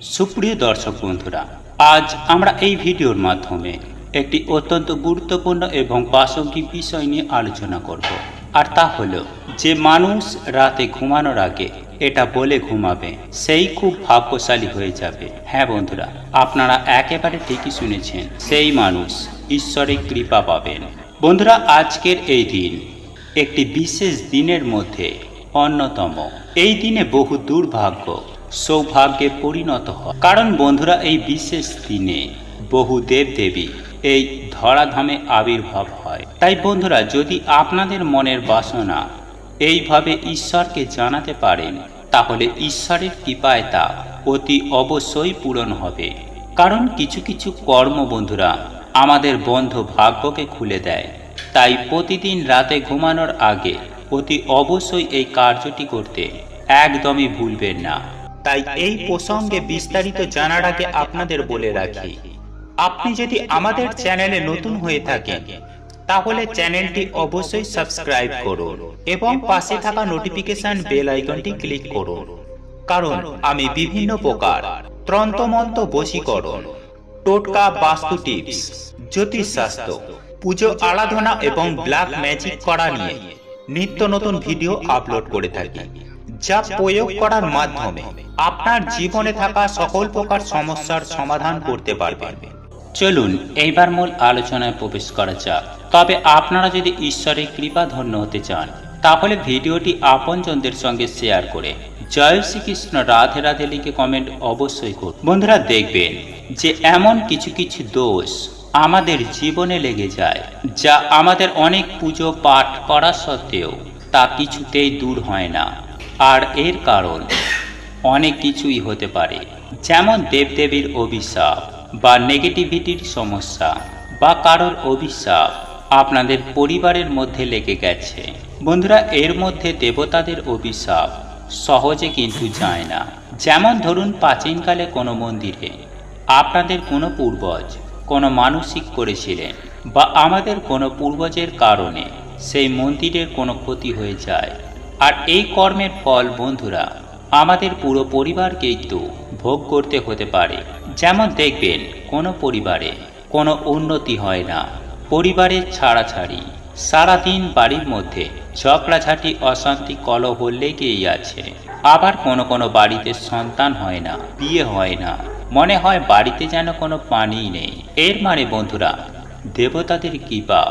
সুপ্রিয় দর্শক বন্ধুরা, আজ আমরা এই ভিডিওর মাধ্যমে একটি অত্যন্ত গুরুত্বপূর্ণ এবং প্রাসঙ্গিক বিষয় নিয়ে আলোচনা করব। আর তা হলো যে মানুষ রাতে ঘুমানোর আগে এটা বলে ঘুমাবে সেই খুব ভাগ্যশালী হয়ে যাবে। হ্যাঁ বন্ধুরা, আপনারা একেবারে ঠিকই শুনেছেন, সেই মানুষ ঈশ্বরের কৃপা পাবেন। বন্ধুরা, আজকের এই দিন একটি বিশেষ দিনের মধ্যে অন্যতম। এই দিনে বহু দুর্ভাগ্য সৌভাগ্যে পরিণত হয়, কারণ বন্ধুরা এই বিশেষ দিনে বহু দেবদেবী এই ধরাধামে আবির্ভাব হয়। তাই বন্ধুরা, যদি আপনাদের মনের বাসনা এইভাবে ঈশ্বরকে জানাতে পারেন, তাহলে ঈশ্বরের কৃপায় তা অতি অবশ্যই পূরণ হবে। কারণ কিছু কিছু কর্ম বন্ধুরা আমাদের বন্ধ ভাগ্যকে খুলে দেয়। তাই প্রতিদিন রাতে ঘুমানোর আগে অতি অবশ্যই এই কার্যটি করতে একদমই ভুলবেন না। তাই এই প্রসঙ্গে বিস্তারিত জানার আগে আপনাদের বলে রাখি, আপনি যদি আমাদের চ্যানেলে নতুন হয়ে থাকেন তাহলে চ্যানেলটি অবশ্যই সাবস্ক্রাইব করুন এবং পাশে থাকা নোটিফিকেশন বেল আইকনটি ক্লিক করুন। কারণ আমি বিভিন্ন প্রকার তন্ত্রমন্ত্র, বশীকরণ, টোটকা, বাস্তু টিপস, জ্যোতিষশাস্ত্র, পুজো আরাধনা এবং ব্ল্যাক ম্যাজিক করা নিয়ে নিত্য নতুন ভিডিও আপলোড করে থাকি, যা প্রয়োগ করার মাধ্যমে আপনার জীবনে থাকা সকল প্রকার সমস্যার সমাধান করতে পারবেন। চলুন এইবার মূল আলোচনায় প্রবেশ করা যাক। তবে আপনারা যদি ঈশ্বরের কৃপা ধন্য হতে চান, তাহলে ভিডিওটি আপনজনদের সঙ্গে শেয়ার করে জয় শ্রীকৃষ্ণ, রাধে রাধে লিখে কমেন্ট অবশ্যই করুন। বন্ধুরা, দেখবেন যে এমন কিছু কিছু দোষ আমাদের জীবনে লেগে যায়, যা আমাদের অনেক পুজো পাঠ করা সত্ত্বেও তা কিছুতেই দূর হয় না। আর এর কারণ অনেক কিছুই হতে পারে, যেমন দেবদেবীর অভিশাপ বা নেগেটিভিটির সমস্যা, বা কারোর অভিশাপ আপনাদের পরিবারের মধ্যে লেগে গেছে। বন্ধুরা, এর মধ্যে দেবতাদের অভিশাপ সহজে কিন্তু যায় না। যেমন ধরুন, প্রাচীনকালে কোনো মন্দিরে আপনাদের কোনো পূর্বজ কোনো মানসিক করেছিলেন, বা আমাদের কোনো পূর্বজের কারণে সেই মন্দিরের কোনো ক্ষতি হয়ে যায়। আর এই কর্মের ফল বন্ধুরা আমাদের পুরো পরিবারকেই তো ভোগ করতে হতে পারে। যেমন দেখবেন কোনো পরিবারে কোনো উন্নতি হয় না, পরিবারের ছাড়াছাড়ি, সারাদিন বাড়ির মধ্যে ঝগড়াঝাটি, অশান্তি, কলহ লেগেই আছে। আবার কোনো কোনো বাড়িতে সন্তান হয় না, বিয়ে হয় না, মনে হয় বাড়িতে যেন কোনো পানিই নেই। এর মানে বন্ধুরা দেবতাদের কৃপা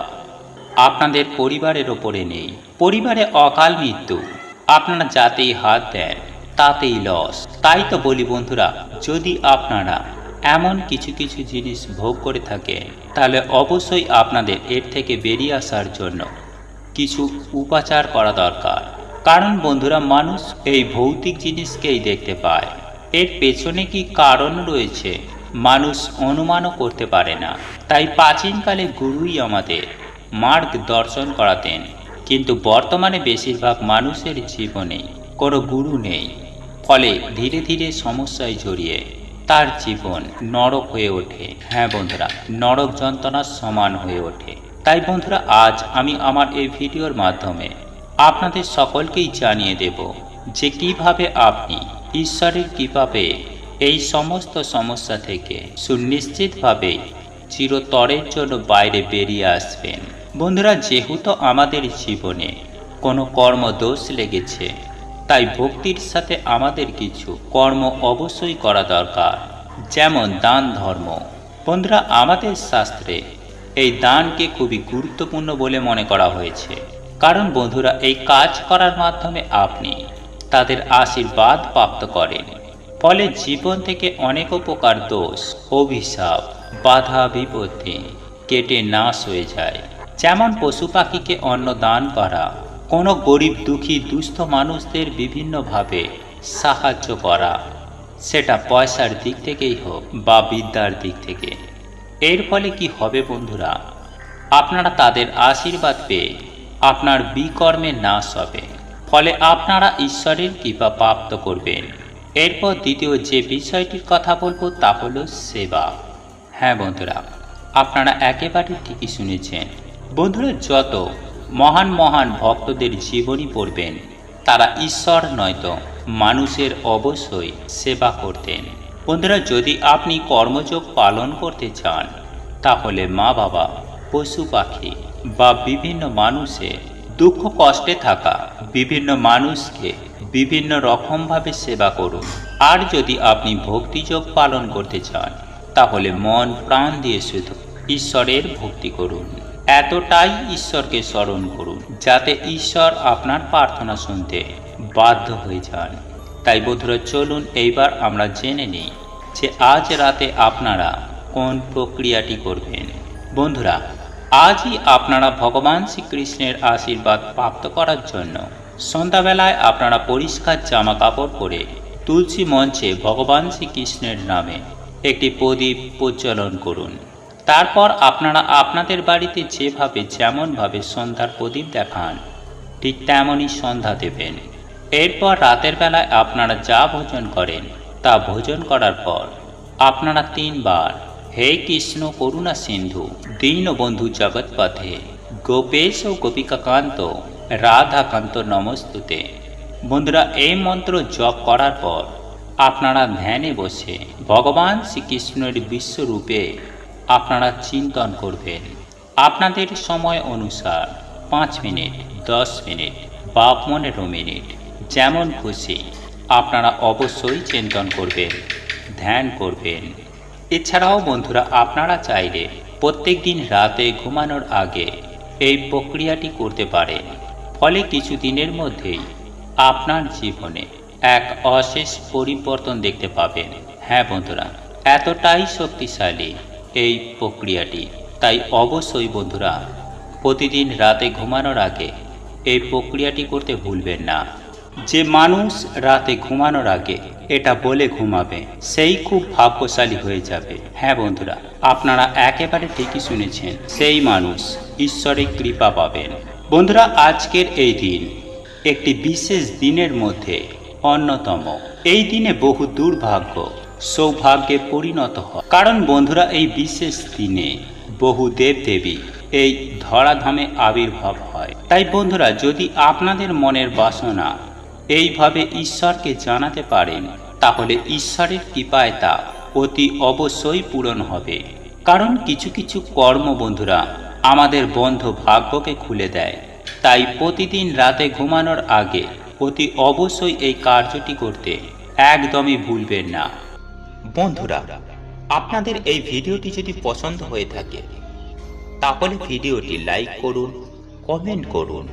আপনাদের পরিবারের ওপরে নেই। পরিবারে অকাল মৃত্যু, আপনারা যাতেই হাত দেন তাতেই লস। তাই তো বলি বন্ধুরা, যদি আপনারা এমন কিছু কিছু জিনিস ভোগ করে থাকেন, তাহলে অবশ্যই আপনাদের এর থেকে বেরিয়ে আসার জন্য কিছু উপাচার করা দরকার। কারণ বন্ধুরা মানুষ এই ভৌতিক জিনিসকেই দেখতে পায়, এর পেছনে কি কারণ রয়েছে মানুষ অনুমানও করতে পারে না। তাই প্রাচীনকালে গুরুই আমাদের মার্গদর্শন করাতেন, কিন্তু বর্তমানে বেশিরভাগ মানুষের জীবনে কোনো গুরু নেই। ফলে ধীরে ধীরে সমস্যায় জড়িয়ে তার জীবন নরক হয়ে ওঠে। হ্যাঁ বন্ধুরা, নরক যন্ত্রণার সমান হয়ে ওঠে। তাই বন্ধুরা, আজ আমি আমার এই ভিডিওর মাধ্যমে আপনাদের সকলকেই জানিয়ে দেব যে কিভাবে আপনি ঈশ্বরের কৃপা পেয়ে এই সমস্ত সমস্যা থেকে সুনিশ্চিতভাবে চিরতরের জন্য বাইরে বেরিয়ে আসবেন। বন্ধুরা, যেহেতু আমাদের জীবনে কোনো কর্মদোষ লেগেছে, তাই ভক্তির সাথে আমাদের কিছু কর্ম অবশ্যই করা দরকার, যেমন দান ধর্ম। বন্ধুরা, আমাদের শাস্ত্রে এই দানকে খুবই গুরুত্বপূর্ণ বলে মনে করা হয়েছে। কারণ বন্ধুরা এই কাজ করার মাধ্যমে আপনি তাদের আশীর্বাদ প্রাপ্ত করেন। ফলে জীবন থেকে অনেক প্রকার দোষ, অভিশাপ, বাধা বিপত্তি কেটে নাশ হয়ে যায়। যেমন পশু পাখিকে অন্ন দান করা, কোনো গরিব দুঃখী দুস্থ মানুষদের বিভিন্নভাবে সাহায্য করা, সেটা পয়সার দিক থেকেই হোক বা বিদ্যার দিক থেকে। এর ফলে কি হবে বন্ধুরা, আপনারা তাদের আশীর্বাদ পেয়ে আপনার বিকর্মের নাশ হবে। ফলে আপনারা ঈশ্বরের কৃপা প্রাপ্ত করবেন। এরপর দ্বিতীয় যে বিষয়টির কথা বলবো তা হলো সেবা। হ্যাঁ বন্ধুরা, আপনারা একেবারে ঠিকই শুনেছেন। বন্ধুরা, যত মহান মহান ভক্তদের জীবনী পড়বেন, তারা ঈশ্বর নয়তো মানুষের অবশ্যই সেবা করতেন। বন্ধুরা, যদি আপনি কর্মযোগ পালন করতে চান তাহলে মা বাবা, পশু পাখি বা বিভিন্ন মানুষের দুঃখ কষ্টে থাকা বিভিন্ন মানুষকে বিভিন্ন রকমভাবে সেবা করুন। আর যদি আপনি ভক্তিযোগ পালন করতে চান তাহলে মন প্রাণ দিয়ে শুধু ঈশ্বরের ভক্তি করুন। এতটাই ঈশ্বরকে স্মরণ করুন যাতে ঈশ্বর আপনার প্রার্থনা শুনতে বাধ্য হয়ে যান। তাই বন্ধুরা, চলুন এইবার আমরা জেনে নিই যে আজ রাতে আপনারা কোন প্রক্রিয়াটি করবেন। বন্ধুরা, আজই আপনারা ভগবান শ্রীকৃষ্ণের আশীর্বাদ প্রাপ্ত করার জন্য সন্ধ্যাবেলায় আপনারা পরিষ্কার জামা কাপড় পরে তুলসী মঞ্চে ভগবান শ্রীকৃষ্ণের নামে একটি প্রদীপ প্রজ্বলন করুন। তারপর আপনারা আপনাদের বাড়িতে যেমনভাবে সন্ধ্যার প্রদীপ দেখান ঠিক তেমনই সন্ধ্যা দেবেন। এরপর রাতের বেলায় আপনারা যা ভোজন করেন তা ভোজন করার পর আপনারা 3 বার হে কৃষ্ণ করুণা সিন্ধু দীনবন্ধু জগৎপথে গোপেশ ও গোপিকাকান্ত রাধাকান্ত নমস্তুতে। বন্ধুরা, এই মন্ত্র জপ করার পর আপনারা ধ্যানে বসে ভগবান শ্রীকৃষ্ণের বিশ্বরূপে আপনারা চিন্তন করবেন। আপনাদের সময় অনুসার 5 মিনিট, 10 মিনিট বা 15 মিনিট যেমন খুশি আপনারা অবশ্যই চিন্তন করবেন, ধ্যান করবেন। এছাড়াও বন্ধুরা, আপনারা চাইলে প্রত্যেক দিন রাতে ঘুমানোর আগে এই প্রক্রিয়াটি করতে পারেন। ফলে কিছু দিনের মধ্যেই আপনার জীবনে এক অশেষ পরিবর্তন দেখতে পাবেন। হ্যাঁ বন্ধুরা, এতটাই শক্তিশালী এই প্রক্রিয়াটি। তাই অবশ্যই বন্ধুরা, প্রতিদিন রাতে ঘুমানোর আগে এই প্রক্রিয়াটি করতে ভুলবেন না। যে মানুষ রাতে ঘুমানোর আগে এটা বলে ঘুমাবে সেই খুব ভাগ্যশালী হয়ে যাবে। হ্যাঁ বন্ধুরা, আপনারা একেবারে ঠিকই শুনেছেন, সেই মানুষ ঈশ্বরের কৃপা পাবেন। বন্ধুরা, আজকের এই দিন একটি বিশেষ দিনের মধ্যে অন্যতম। এই দিনে বহু দুর্ভাগ্য সৌভাগ্যে পরিণত হয়। কারণ বন্ধুরা, এই বিশেষ দিনে বহু দেবদেবী এই ধরাধামে আবির্ভাব হয়। তাই বন্ধুরা, যদি আপনাদের মনের বাসনা এইভাবে ঈশ্বরকে জানাতে পারেন তাহলে ঈশ্বরের কৃপায় তা অতি অবশ্যই পূরণ হবে। কারণ কিছু কিছু কর্ম বন্ধুরা আমাদের বন্ধ ভাগ্যকে খুলে দেয়। তাই প্রতিদিন রাতে ঘুমানোর আগে অতি অবশ্যই এই কার্যটি করতে একদমই ভুলবেন না। বন্ধুরা, আপনাদের এই ভিডিওটি যদি পছন্দ হয়ে থাকে তাহলে ভিডিওটি লাইক করুন, কমেন্ট করুন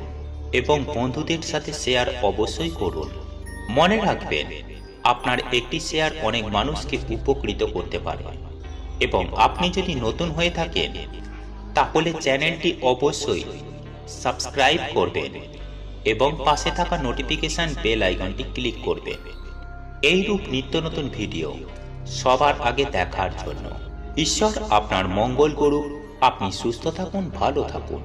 এবং বন্ধুদের সাথে শেয়ার অবশ্যই করুন। মনে রাখবেন, আপনার একটি শেয়ার অনেক মানুষকে উপকৃত করতে পারে। এবং আপনি যদি নতুন হয়ে থাকেন তাহলে চ্যানেলটি অবশ্যই সাবস্ক্রাইব করবেন এবং পাশে থাকা নোটিফিকেশন বেল আইকনটি ক্লিক করবেন এইরূপ নিত্য নতুন ভিডিও সবার আগে দেখার জন্য। ঈশ্বর আপনার মঙ্গল করুক। আপনি সুস্থ থাকুন, ভালো থাকুন।